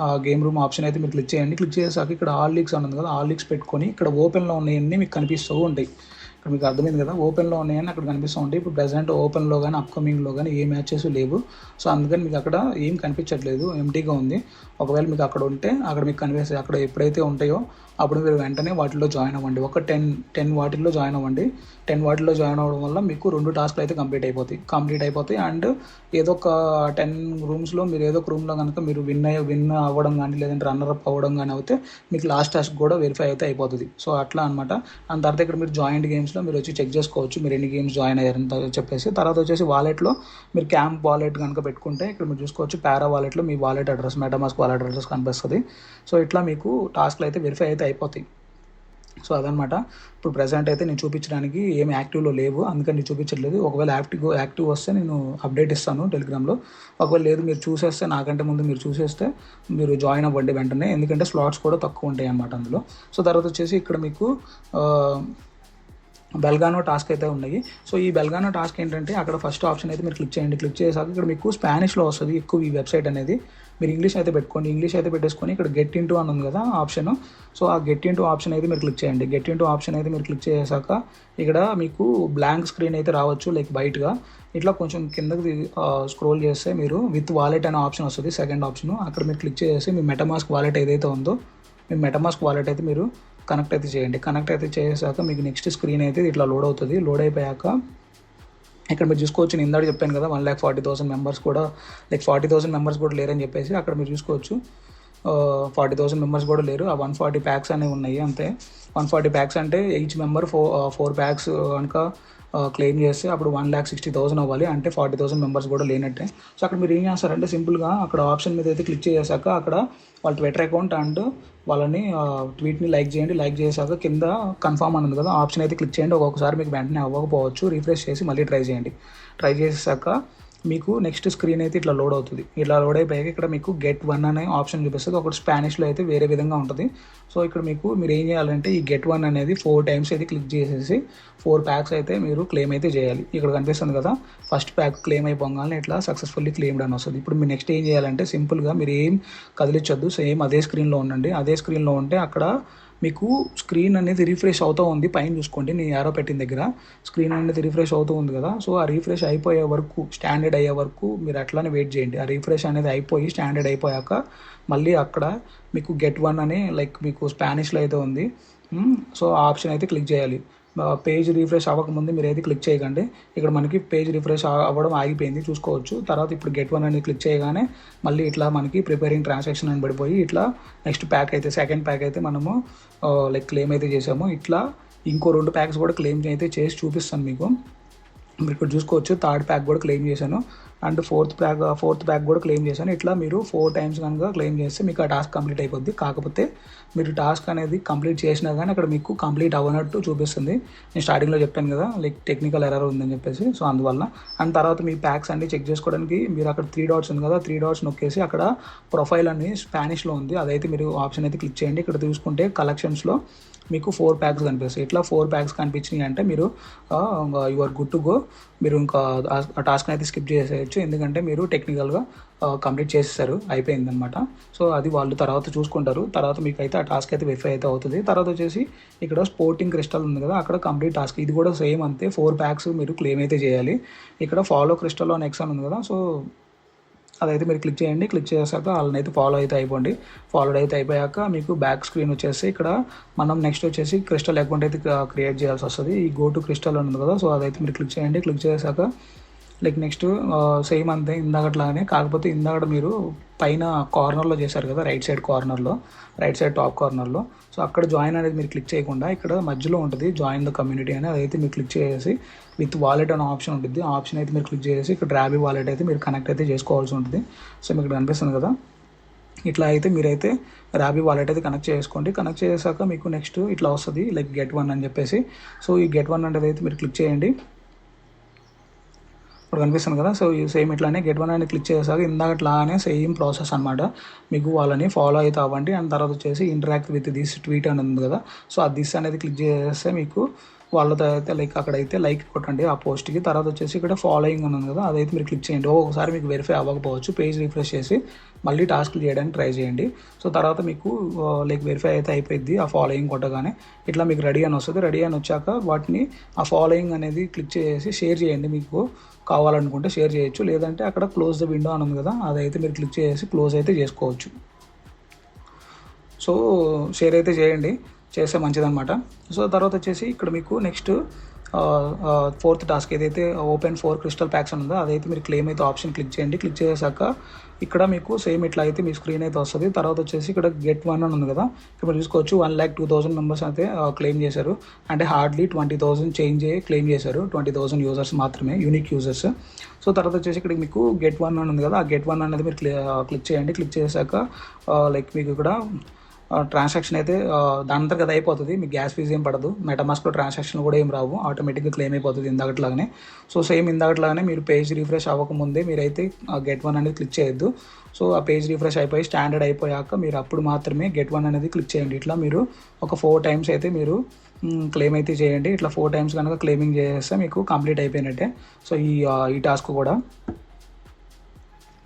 ఆ గేమ్ రూమ్ ఆప్షన్ అయితే మీరు క్లిక్ చేయండి. క్లిక్ చేసాక ఇక్కడ ఆల్ లీగ్స్ అని ఉంది కదా, ఆల్ లీగ్స్ పెట్టుకొని ఇక్కడ ఓపెన్లో ఉన్నాయన్నీ మీకు కనిపిస్తూ ఉంటాయి. ఇక్కడ మీకు అర్థమైంది కదా, ఓపెన్లో ఉన్నాయని అక్కడ కనిపిస్తూ ఉంటాయి. ఇప్పుడు ప్రజెంట్ ఓపెన్లో కానీ అప్కమింగ్లో కానీ ఏ మ్యాచెస్ లేవు. సో అందుకని మీకు అక్కడ ఏం కనిపించట్లేదు, ఎంటీగా ఉంది. ఒకవేళ మీకు అక్కడ ఉంటే అక్కడ మీకు కనిపిస్తాయి. అక్కడ ఎప్పుడైతే ఉంటాయో అప్పుడు మీరు వెంటనే వాటిలో జాయిన్ అవ్వండి. ఒక 10 వాటిల్లో జాయిన్ అవ్వండి. 10 వాటిల్లో జాయిన్ అవ్వడం వల్ల మీకు 2 టాస్క్లు అయితే కంప్లీట్ అయిపోతాయి. అండ్ ఏదో ఒక 10 రూమ్స్లో మీరు ఏదో ఒక రూమ్లో కనుక మీరు విన్ అవ్వడం కానీ లేదంటే రన్నర్ అప్ అవ్వడం కానీ అయితే మీకు లాస్ట్ టాస్క్ కూడా వెరిఫై అయితే అయిపోతుంది. సో అట్లా అనమాట. అండ్ తర్వాత ఇక్కడ మీరు జాయింట్ గేమ్స్లో మీరు వచ్చి చెక్ చేసుకోవచ్చు మీరు ఎన్ని గేమ్స్ జాయిన్ అయ్యారని చెప్పేసి. తర్వాత వచ్చేసి వాలెట్లో మీరు క్యాంప్ వాలెట్ కనుక పెట్టుకుంటే ఇక్కడ మీరు చూసుకోవచ్చు పారా వాలెట్లో మీ wallet address MetaMask wallet address కనిపిస్తుంది. సో ఇట్లా మీకు టాస్క్లు అయితే వెరిఫై అయితే అయిపోతాయి. సో అదనమాట. ఇప్పుడు ప్రజెంట్ అయితే నేను చూపించడానికి ఏమి యాక్టివ్లో లేవు, అందుకని నేను చూపించట్లేదు. ఒకవేళ యాక్టివ్ వస్తే నేను అప్డేట్ ఇస్తాను టెలిగ్రామ్లో. ఒకవేళ లేదు మీరు చూసేస్తే నాకంటే ముందు మీరు చూసేస్తే మీరు జాయిన్ అవ్వండి వెంటనే, ఎందుకంటే స్లాట్స్ కూడా తక్కువ ఉంటాయి అన్నమాట అందులో. సో తర్వాత వచ్చేసి ఇక్కడ మీకు బెల్గానో టాస్క్ అయితే ఉన్నాయి. సో ఈ బెల్గానో టాస్క్ ఏంటంటే అక్కడ ఫస్ట్ ఆప్షన్ అయితే మీరు క్లిక్ చేయండి. క్లిక్ చేసాక ఇక్కడ మీకు స్పానిష్లో వస్తుంది ఎక్కువ ఈ వెబ్సైట్ అనేది. మీరు ఇంగ్లీష్ అయితే పెట్టుకోండి. ఇంగ్లీష్ అయితే పెట్టేసుకొని ఇక్కడ గెట్ ఇంటూ అని ఉంది కదా ఆప్షన్. సో ఆ గెట్ ఇంటూ ఆప్షన్ అయితే మీరు క్లిక్ చేయండి. గెట్ ఇంటూ ఆప్షన్ అయితే మీరు క్లిక్ చేసాక ఇక్కడ మీకు బ్లాంక్ స్క్రీన్ అయితే రావచ్చు, లైక్ బయటగా ఇట్లా కొంచెం కిందకి స్క్రోల్ చేస్తే మీరు విత్ వాలెట్ అనే ఆప్షన్ వస్తుంది, సెకండ్ ఆప్షన్. అక్కడ మీరు క్లిక్ చేసి మీ మెటామాస్క్ వాలెట్ ఏదైతే ఉందో మీ మెటామాస్క్ వాలెట్ అయితే మీరు కనెక్ట్ అయితే చేయండి. కనెక్ట్ అయితే చేసాక మీకు నెక్స్ట్ స్క్రీన్ అయితే ఇట్లా లోడ్ అవుతుంది. లోడ్ అయిపోయాక ఇక్కడ మీరు చూసుకోవచ్చు, నేను ఇందాక చెప్పాను కదా 1,40,000 మెంబర్స్ కూడా 40,000 మెంబర్స్ కూడా లేరని చెప్పేసి. అక్కడ మీరు చూసుకోవచ్చు 40,000 మెంబర్స్ కూడా లేరు. ఆ 140 ప్యాక్స్ అనేవి ఉన్నాయి అంతే. 140 ప్యాక్స్ అంటే ఈచ్ మెంబర్ 4 ప్యాక్స్ కనుక క్లెయిమ్ చేస్తే అప్పుడు 1,60,000 అవ్వాలి, అంటే 40,000 మెంబర్స్ కూడా లేనట్టే. సో అక్కడ మీరు ఏం చేస్తారంటే సింపుల్గా అక్కడ ఆప్షన్ మీద అయితే క్లిక్ చేసాక అక్కడ వాళ్ళ ట్విట్టర్ అకౌంట్ అండ్ వాళ్ళని ట్వీట్ని లైక్ చేయండి. లైక్ చేసాక కింద కన్ఫర్మ్ అని ఉంది కదా ఆప్షన్ అయితే క్లిక్ చేయండి. ఒక్కొక్కసారి మీకు వెంటనే అవ్వకపోవచ్చు, రిఫ్రెష్ చేసి మళ్ళీ ట్రై చేయండి. ట్రై చేసాక మీకు నెక్స్ట్ స్క్రీన్ అయితే ఇట్లా లోడ్ అవుతుంది. ఇట్లా లోడ్ అయిపోయాక ఇక్కడ మీకు గెట్ 1 అనే ఆప్షన్ చూపిస్తుంది. ఒకటి స్పానిష్లో అయితే వేరే విధంగా ఉంటుంది. సో ఇక్కడ మీరు ఏం చేయాలంటే ఈ గెట్ 1 అనేది 4 టైమ్స్ అయితే క్లిక్ చేసేసి 4 ప్యాక్స్ అయితే మీరు క్లెయిమ్ అయితే చేయాలి. ఇక్కడ కనిపిస్తుంది కదా ఫస్ట్ ప్యాక్ క్లెయిమ్ అయిపోగానే ఇట్లా సక్సెస్ఫుల్లీ క్లెయిమ్డ్ అని వస్తుంది. ఇప్పుడు మీరు నెక్స్ట్ ఏం చేయాలంటే సింపుల్గా మీరు ఏం కదిలించొద్దు, సేమ్ అదే స్క్రీన్లో ఉండండి. అదే స్క్రీన్లో ఉంటే అక్కడ మీకు స్క్రీన్ అనేది రిఫ్రెష్ అవుతూ ఉంది. పైన చూసుకోండి, నేను యారో పెట్టిన దగ్గర స్క్రీన్ అనేది రిఫ్రెష్ అవుతూ ఉంది కదా. సో ఆ రిఫ్రెష్ అయిపోయే వరకు, స్టాండర్డ్ అయ్యే వరకు మీరు అట్లానే వెయిట్ చేయండి. ఆ రిఫ్రెష్ అనేది అయిపోయి స్టాండర్డ్ అయిపోయాక మళ్ళీ అక్కడ మీకు గెట్ 1 అని లైక్ మీకు స్పానిష్లో అయితే ఉంది. సో ఆ ఆప్షన్ అయితే క్లిక్ చేయాలి. పేజ్ రిఫ్రెష్ అవ్వకముందు మీరు అయితే క్లిక్ చేయకండి. ఇక్కడ మనకి పేజ్ రిఫ్రెష్ అవ్వడం ఆగిపోయింది చూసుకోవచ్చు. తర్వాత ఇప్పుడు గెట్ 1 అనేది క్లిక్ చేయగానే మళ్ళీ ఇట్లా మనకి ప్రిపేరింగ్ ట్రాన్సాక్షన్ అని పడిపోయి ఇట్లా నెక్స్ట్ ప్యాక్ అయితే సెకండ్ ప్యాక్ అయితే మనము లైక్ క్లెయిమ్ అయితే చేసాము. ఇట్లా ఇంకో 2 ప్యాక్స్ కూడా క్లెయిమ్ అయితే చేసి చూపిస్తాను మీకు. మీరు ఇక్కడ చూసుకోవచ్చు థర్డ్ ప్యాక్ కూడా క్లెయిమ్ చేశాను అండ్ ఫోర్త్ ప్యాక్ కూడా క్లెయిమ్ చేశాను. ఇట్లా మీరు 4 టైమ్స్ కనుక క్లెయిమ్ చేస్తే మీకు ఆ టాస్క్ కంప్లీట్ అయిపోద్ది. కాకపోతే మీరు టాస్క్ అనేది కంప్లీట్ చేసినా కానీ అక్కడ మీకు కంప్లీట్ అవ్వనట్టు చూపిస్తుంది. నేను స్టార్టింగ్లో చెప్పాను కదా లైక్ టెక్నికల్ ఎర్రర్ ఉందని చెప్పేసి. సో అందువల్ల అండ్ తర్వాత మీ ప్యాక్స్ అన్ని చెక్ చేసుకోవడానికి మీరు అక్కడ 3 డాట్స్ ఉంది కదా, 3 డాట్స్ నొక్కేసి అక్కడ ప్రొఫైల్ అని స్పానిష్లో ఉంది, అదైతే మీరు ఆప్షన్ అయితే క్లిక్ చేయండి. ఇక్కడ చూసుకుంటే కలెక్షన్స్లో మీకు 4 ప్యాక్స్ కనిపిస్తాయి. ఇట్లా 4 ప్యాక్స్ కనిపించినాయి అంటే మీరు you are good to go. మీరు ఇంకా ఆ టాస్క్ని అయితే స్కిప్ చేసేయచ్చు, ఎందుకంటే మీరు టెక్నికల్గా కంప్లీట్ చేసేసారు, అయిపోయిందనమాట. సో అది వాళ్ళు తర్వాత చూసుకుంటారు. తర్వాత మీకు అయితే ఆ టాస్క్ అయితే వెరిఫై అయితే అవుతుంది. తర్వాత వచ్చేసి ఇక్కడ స్పోర్టింగ్ క్రిస్టల్ ఉంది కదా, అక్కడ కంప్లీట్ టాస్క్ ఇది కూడా సేమ్ అంతే. 4 ప్యాక్స్ మీరు క్లెయిమ్ అయితే చేయాలి. ఇక్కడ ఫాలో క్రిస్టల్ నెక్స్ట్ అని ఉంది కదా, సో అదైతే మీరు క్లిక్ చేయండి. క్లిక్ చేశాక వాళ్ళని అయితే ఫాలో అయితే అయిపోండి. ఫాలోడ్ అయితే అయిపోయాక మీకు బ్యాక్ స్క్రీన్ వచ్చేసి ఇక్కడ మనం నెక్స్ట్ వచ్చేసి క్రిస్టల్ అకౌంట్ అయితే క్రియేట్ చేయాల్సి వస్తుంది. ఈ గో టు క్రిస్టల్ ఉంది కదా, సో అదైతే మీరు క్లిక్ చేయండి. క్లిక్ చేశాక లైక్ నెక్స్ట్ సేమ్ అంతే ఇందాకట్లానే, కాకపోతే ఇందాక మీరు పైన కార్నర్లో చేశారు కదా, రైట్ సైడ్ టాప్ కార్నర్లో. సో అక్కడ జాయిన్ అనేది మీరు క్లిక్ చేయకుండా ఇక్కడ మధ్యలో ఉంటుంది జాయిన్ ద కమ్యూనిటీ అని, అదైతే మీరు క్లిక్ చేసి విత్ వాలెట్ అనే ఆప్షన్ ఉంటుంది. ఆ ఆప్షన్ అయితే మీరు క్లిక్ చేసి ఇక్కడ రాబీ వాలెట్ అయితే మీరు కనెక్ట్ అయితే చేసుకోవాల్సి ఉంటుంది. సో మీకు ఇక్కడ కనిపిస్తుంది కదా, ఇట్లా అయితే మీరైతే రాబీ వాలెట్ అయితే కనెక్ట్ చేసుకోండి. కనెక్ట్ చేసాక మీకు నెక్స్ట్ ఇట్లా వస్తుంది లైక్ గెట్ 1 అని చెప్పేసి. సో ఈ గెట్ 1 అనేది అయితే మీరు క్లిక్ చేయండి. ఇప్పుడు కనిపిస్తుంది కదా. సో ఈ సేమ్ ఇట్లానే గెట్ వన్ అని క్లిక్ చేసాక ఇందాకట్లానే సేమ్ ప్రాసెస్ అనమాట. మీకు వాళ్ళని ఫాలో అయితే అవ్వండి. అండ్ తర్వాత వచ్చేసి ఇంటరాక్ట్ విత్ దిస్ ట్వీట్ అని ఉంది కదా. సో ఆ దిస్ అనేది క్లిక్ చేస్తే మీకు వాళ్ళతో అయితే లైక్ అక్కడైతే లైక్ కొట్టండి ఆ పోస్ట్కి. తర్వాత వచ్చేసి ఇక్కడ ఫాలోయింగ్ అని ఉంది కదా, అదైతే మీరు క్లిక్ చేయండి. ఒకసారి మీకు వెరిఫై అవ్వకపోవచ్చు, పేజ్ రిఫ్రెష్ చేసి మళ్ళీ టాస్క్లు చేయడానికి ట్రై చేయండి. సో తర్వాత మీకు లైక్ వెరిఫై అయితే అయిపోయింది ఆ ఫాలోయింగ్ కొట్టగానే. ఇట్లా మీకు రెడీ అని వస్తుంది. రెడీ అని వచ్చాక వాటిని ఆ ఫాలోయింగ్ అనేది క్లిక్ చేసి షేర్ చేయండి. మీకు కావాలనుకుంటే షేర్ చేయొచ్చు, లేదంటే అక్కడ క్లోజ్ ద విండో అని ఉంది కదా, అదైతే మీరు క్లిక్ చేసి క్లోజ్ అయితే చేసుకోవచ్చు. సో షేర్ అయితే చేయండి, చేస్తే మంచిదన్నమాట. సో తర్వాత వచ్చేసి ఇక్కడ మీకు నెక్స్ట్ 4th టాస్క్ ఏదైతే ఓపెన్ 4 క్రిస్టల్ ప్యాక్స్ ఉందో అదైతే మీరు క్లెయిమ్ అయితే ఆప్షన్ క్లిక్ చేయండి. క్లిక్ చేశాక ఇక్కడ మీకు సేమ్ ఇట్లా అయితే మీ స్క్రీన్ అయితే వస్తుంది. తర్వాత వచ్చేసి ఇక్కడ గెట్ వన్ అని ఉంది కదా, ఇక్కడ మీరు చూసుకోవచ్చు 1,02,000 మెంబర్స్ అయితే క్లెయిమ్ చేశారు. అంటే హార్డ్లీ 20,000 చేంజ్ క్లెయిమ్ చేశారు, 20,000 యూజర్స్ మాత్రమే, యూనిక్ యూజర్స్. సో తర్వాత వచ్చేసి ఇక్కడ మీకు గెట్ వన్ అని ఉంది కదా, ఆ గెట్ వన్ అనేది మీరు క్లిక్ చేయండి. క్లిక్ చేశాక లైక్ మీకు ఇక్కడ ట్రాన్సాక్షన్ అయితే దాని అంతా కదా అయిపోతుంది. మీకు గ్యాస్ ఫీజు ఏం పడదు, మెటామాస్క్లో ట్రాన్సాక్షన్ కూడా ఏం రావు, ఆటోమేటిక్గా క్లెయిమ్ అయిపోతుంది ఇందాకట్లాగానే. సో సేమ్ ఇందాకట్లాగానే మీరు పేజ్ రిఫ్రెష్ అవ్వకముందే మీరైతే గెట్ వన్ అనేది క్లిక్ చేయొద్దు. సో ఆ పేజ్ రిఫ్రెష్ అయిపోయి స్టాండర్డ్ అయిపోయాక మీరు అప్పుడు మాత్రమే గెట్ వన్ అనేది క్లిక్ చేయండి. ఇట్లా మీరు ఒక 4 times అయితే మీరు క్లెయిమ్ అయితే చేయండి. ఇట్లా 4 times కనుక క్లెయిమింగ్ చేస్తే మీకు కంప్లీట్ అయిపోయినట్టే. సో ఈ టాస్క్ కూడా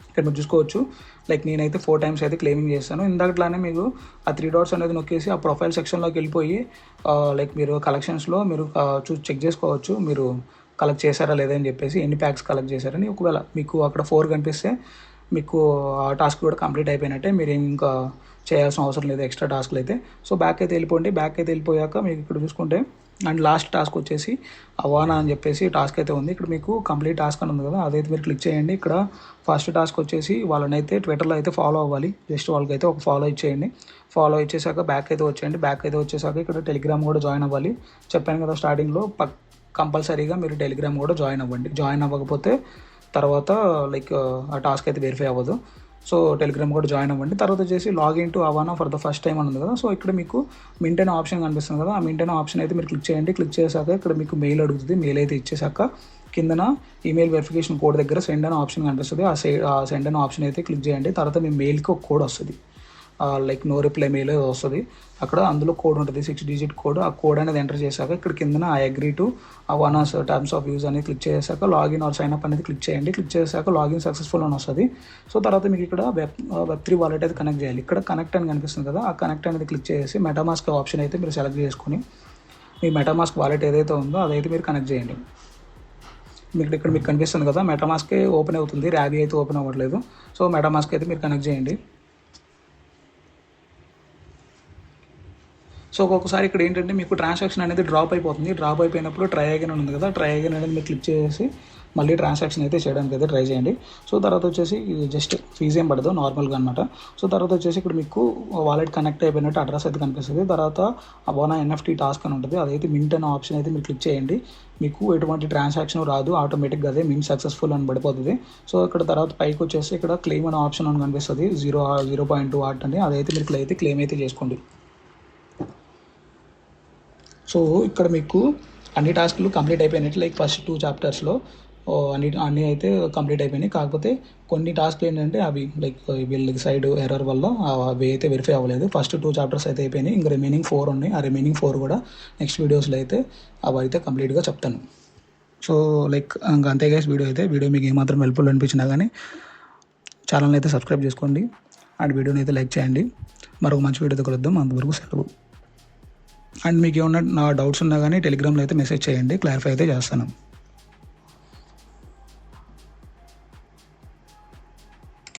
ఇక్కడ మీరు చూసుకోవచ్చు. లైక్ నేనైతే 4 times అయితే క్లెయిమింగ్ చేస్తాను. ఇందాకట్లానే మీకు ఆ 3 dots అనేది నొక్కేసి ఆ ప్రొఫైల్ సెక్షన్లోకి వెళ్ళిపోయి లైక్ మీరు కలెక్షన్స్లో మీరు చెక్ చేసుకోవచ్చు మీరు కలెక్ట్ చేశారా లేదా అని చెప్పేసి, ఎన్ని ప్యాక్స్ కలెక్ట్ చేశారని. ఒకవేళ మీకు అక్కడ 4 కనిపిస్తే మీకు ఆ టాస్క్ కూడా కంప్లీట్ అయిపోయినట్టే, మీరు ఇంకా చేయాల్సిన అవసరం లేదు ఎక్స్ట్రా టాస్క్లు అయితే. సో బ్యాక్ అయితే వెళ్ళిపోండి. బ్యాక్ అయితే వెళ్ళిపోయాక మీకు ఇక్కడ చూసుకుంటే అండ్ లాస్ట్ టాస్క్ వచ్చేసి అవానా అని చెప్పేసి టాస్క్ అయితే ఉంది. ఇక్కడ మీకు కంప్లీట్ టాస్క్ అని ఉంది కదా, అదైతే మీరు క్లిక్ చేయండి. ఇక్కడ ఫస్ట్ టాస్క్ వచ్చేసి వాళ్ళని అయితే ట్విట్టర్లో అయితే ఫాలో అవ్వాలి. జస్ట్ వాళ్ళకైతే ఒక ఫాలో ఇచ్చేయండి. ఫాలో ఇచ్చేసాక బ్యాక్ అయితే వచ్చేయండి. బ్యాక్ అయితే వచ్చేసాక ఇక్కడ టెలిగ్రామ్ కూడా జాయిన్ అవ్వాలి. చెప్పాను కదా స్టార్టింగ్లో, కంపల్సరీగా మీరు టెలిగ్రామ్ కూడా జాయిన్ అవ్వండి. జాయిన్ అవ్వకపోతే తర్వాత లైక్ ఆ టాస్క్ అయితే వెరిఫై అవ్వదు. సో టెలిగ్రామ్ కూడా జాయిన్ అవ్వండి. తర్వాత వచ్చేసి login to Avana for the first time అని ఉంది కదా. సో ఇక్కడ మీకు మింటైన్ ఆప్షన్ కనిపిస్తుంది కదా, ఆ మింటైన్ ఆప్షన్ అయితే మీరు క్లిక్ చేయండి. క్లిక్ చేశాక ఇక్కడ మీకు మెయిల్ అడుగుతుంది. మెయిల్ అయితే ఇచ్చేసాక కిందన ఈమెయిల్ వెరిఫికేషన్ కోడ్ దగ్గర సెండ్ అనే ఆప్షన్ కనిపిస్తుంది. ఆ సెండ్ అనే ఆప్షన్ అయితే క్లిక్ చేయండి. తర్వాత మీ మెయిల్కి ఒక కోడ్ వస్తుంది, లైక్ నో రిప్లై మెయిల్ వస్తుంది. అక్కడ అందులో కోడ్ ఉంటుంది, 6 digit కోడ్. ఆ కోడ్ అనేది ఎంటర్ చేశాక ఇక్కడ కిందన I agree to Avana's terms of use అనేది క్లిక్ చేశాక లాగిన్ ఆర్ సైన్ అప్ అనేది క్లిక్ చేయండి. క్లిక్ చేశాక లాగిన్ సక్సెస్ఫుల్ అని వస్తుంది. సో తర్వాత మీకు ఇక్కడ వెబ్3 వాలెట్ అయితే కనెక్ట్ చేయాలి. ఇక్కడ కనెక్ట్ అని కనిపిస్తుంది కదా, ఆ కనెక్ట్ అనేది క్లిక్ చేసి మెటామాస్క్ ఆప్షన్ అయితే మీరు సెలెక్ట్ చేసుకుని మీ మెటామాస్క్ వాలెట్ ఏదైతే ఉందో అదైతే మీరు కనెక్ట్ చేయండి. ఇక్కడ మీకు కనిపిస్తుంది కదా, మెటామాస్కే ఓపెన్ అవుతుంది, ర్యాబీ అయితే ఓపెన్ అవ్వట్లేదు. సో మెటామాస్క్ అయితే మీరు కనెక్ట్ చేయండి. సో ఒక్కొక్కసారి ఇక్కడ ఏంటంటే మీకు ట్రాన్సాక్షన్ అనేది డ్రాప్ అయిపోతుంది. డ్రాప్ అయిపోయినప్పుడు ట్రై అగైన్ ఉంది కదా, ట్రై అగైన్ అనేది మీరు క్లిక్ చేసి మళ్ళీ ట్రాన్సాక్షన్ అయితే చేయడానికి అయితే ట్రై చేయండి. సో తర్వాత వచ్చేసి జస్ట్ ఫీజు ఏం పడదు, నార్మల్గా అనమాట. సో తర్వాత వచ్చేసి ఇక్కడ మీకు వాలెట్ కనెక్ట్ అయిపోయినట్టు అడ్రస్ అయితే కనిపిస్తుంది. తర్వాత అవానా NFT టాస్క్ అని ఉంటుంది, అదైతే మింట్ అనే ఆప్షన్ అయితే మీరు క్లిక్ చేయండి. మీకు ఎటువంటి ట్రాన్సాక్షన్ రాదు, ఆటోమేటిక్గా అదే మింట్ సక్సెస్ఫుల్ అని పడిపోతుంది. సో ఇక్కడ తర్వాత పైకి వచ్చేసి ఇక్కడ క్లెయిమ్ అనే ఆప్షన్ అని కనిపిస్తుంది, 0.2 వాట్ అని, అదైతే మీరు క్లెయిమ్ అయితే చేసుకోండి. సో ఇక్కడ మీకు అన్ని టాస్క్లు కంప్లీట్ అయిపోయినట్లు, లైక్ ఫస్ట్ 2 chaptersలో అన్నీ అయితే కంప్లీట్ అయిపోయినాయి. కాకపోతే కొన్ని టాస్క్లు ఏంటంటే అవి లైక్ వీళ్ళకి సైడ్ ఎర్రర్ వల్ల అవి అయితే వెరిఫై అవ్వలేదు. ఫస్ట్ 2 chapters అయితే అయిపోయినాయి, ఇంకా రిమైనింగ్ 4 ఉన్నాయి. ఆ రిమైనింగ్ 4 కూడా నెక్స్ట్ వీడియోస్లో అయితే అవి అయితే కంప్లీట్గా చెప్తాను. సో లైక్ ఇంకా అంతే గైస్, వీడియో మీకు ఏమాత్రం హెల్ప్ఫుల్ అనిపించినా కానీ ఛానల్ని అయితే సబ్స్క్రైబ్ చేసుకోండి అండ్ వీడియోని అయితే లైక్ చేయండి. మరొక మంచి వీడియోతో కలుద్దాం, అంతవరకు సెలవు. అండ్ మీకు ఏమన్నా నా డౌట్స్ ఉన్నా కానీ టెలిగ్రామ్లో అయితే మెసేజ్ చేయండి, క్లారిఫై అయితే చేస్తాను.